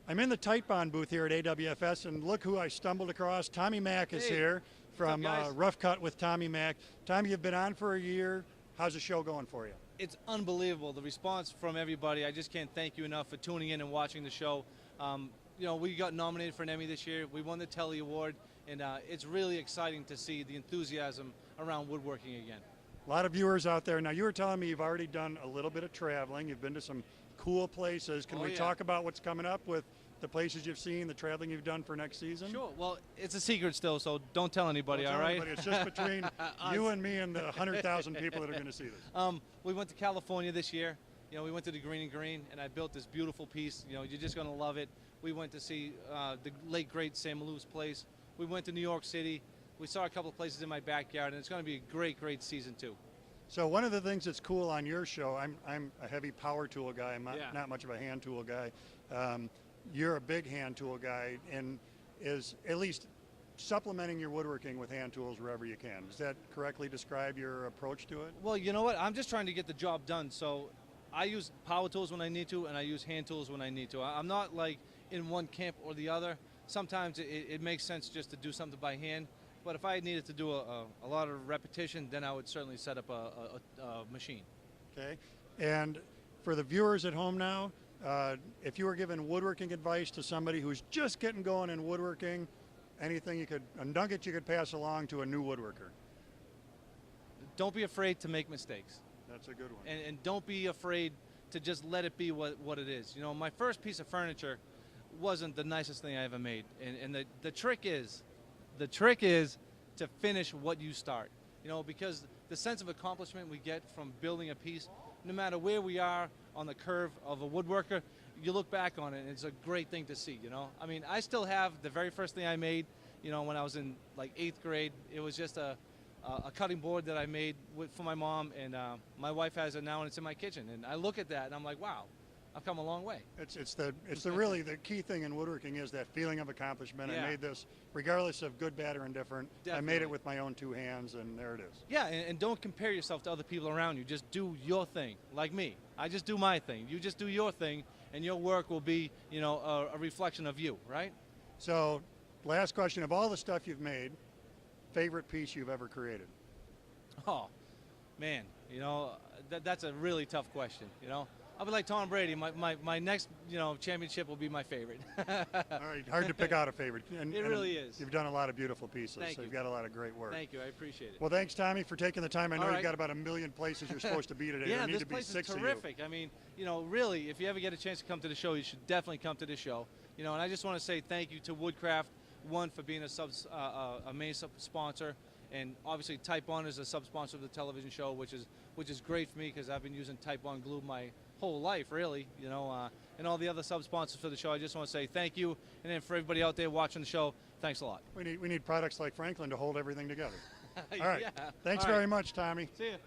I'm in the Tight Bond booth here at AWFS, and look who I stumbled across. Tommy Mack is here from Rough Cut with Tommy Mack. Tommy, you've been on for a year. How's the show going for you? It's unbelievable, the response from everybody. I just can't thank you enough for tuning in and watching the show. You know, we got nominated for an Emmy this year. We won the Telly Award, and it's really exciting to see the enthusiasm around woodworking again. A lot of viewers out there. Now, you were telling me you've already done a little bit of traveling. You've been to some cool places. Can we talk about what's coming up with the places you've seen, the traveling you've done for next season? Sure. Well, it's a secret still, so don't tell anybody, all right? It's just between you and me and the 100,000 people that are going to see this. We went to California this year. You know, we went to the Green and Green, and I built this beautiful piece. You know, you're just going to love it. We went to see the late, great Sam Maloof's place. We went to New York City. We saw a couple of places in my backyard, and it's going to be a great, great season, too. So one of the things that's cool on your show, I'm a heavy power tool guy. I'm not much of a hand tool guy. You're a big hand tool guy, and is at least supplementing your woodworking with hand tools wherever you can. Does that correctly describe your approach to it? Well, you know what? I'm just trying to get the job done. So I use power tools when I need to, and I use hand tools when I need to. I'm not like in one camp or the other. Sometimes it makes sense just to do something by hand. But if I needed to do a lot of repetition, then I would certainly set up a machine. Okay. And for the viewers at home now, if you were giving woodworking advice to somebody who's just getting going in woodworking, anything a nugget you could pass along to a new woodworker? Don't be afraid to make mistakes. That's a good one. And don't be afraid to just let it be what it is. You know, my first piece of furniture wasn't the nicest thing I ever made. And the trick is to finish what you start. You know, because the sense of accomplishment we get from building a piece, no matter where we are on the curve of a woodworker, you look back on it and it's a great thing to see, you know. I mean, I still have the very first thing I made, you know, when I was in like 8th grade. It was just a cutting board that I made for my mom, and my wife has it now and it's in my kitchen. And I look at that and I'm like, wow, I've come a long way. It's really the key thing in woodworking is that feeling of accomplishment. I made this regardless of good, bad, or indifferent. Definitely. I made it with my own 2 hands, and there it is. Yeah, and don't compare yourself to other people around you. Just do your thing, like me. I just do my thing. You just do your thing, and your work will be, you know, a reflection of you, right? So, last question: of all the stuff you've made, favorite piece you've ever created? Oh, man, you know, that's a really tough question, you know. I'll be like Tom Brady. My next, you know, championship will be my favorite. All right, hard to pick out a favorite. It really is. You've done a lot of beautiful pieces. Thank you. You've got a lot of great work. Thank you. I appreciate it. Well, thanks, Tommy, for taking the time. I know All right. you've got about 1 million places you're supposed to be today. Yeah, there need this to be place 6 is terrific. I mean, you know, really, if you ever get a chance to come to the show, you should definitely come to the show. You know, and I just want to say thank you to Woodcraft, one, for being a main sponsor. And obviously, Type On is a sub-sponsor of the television show, which is great for me because I've been using Type On glue my whole life, really. You know, and all the other sub-sponsors for the show. I just want to say thank you, and then for everybody out there watching the show, thanks a lot. We need products like Franklin to hold everything together. All right. Yeah. Thanks all right. very much, Tommy. See you.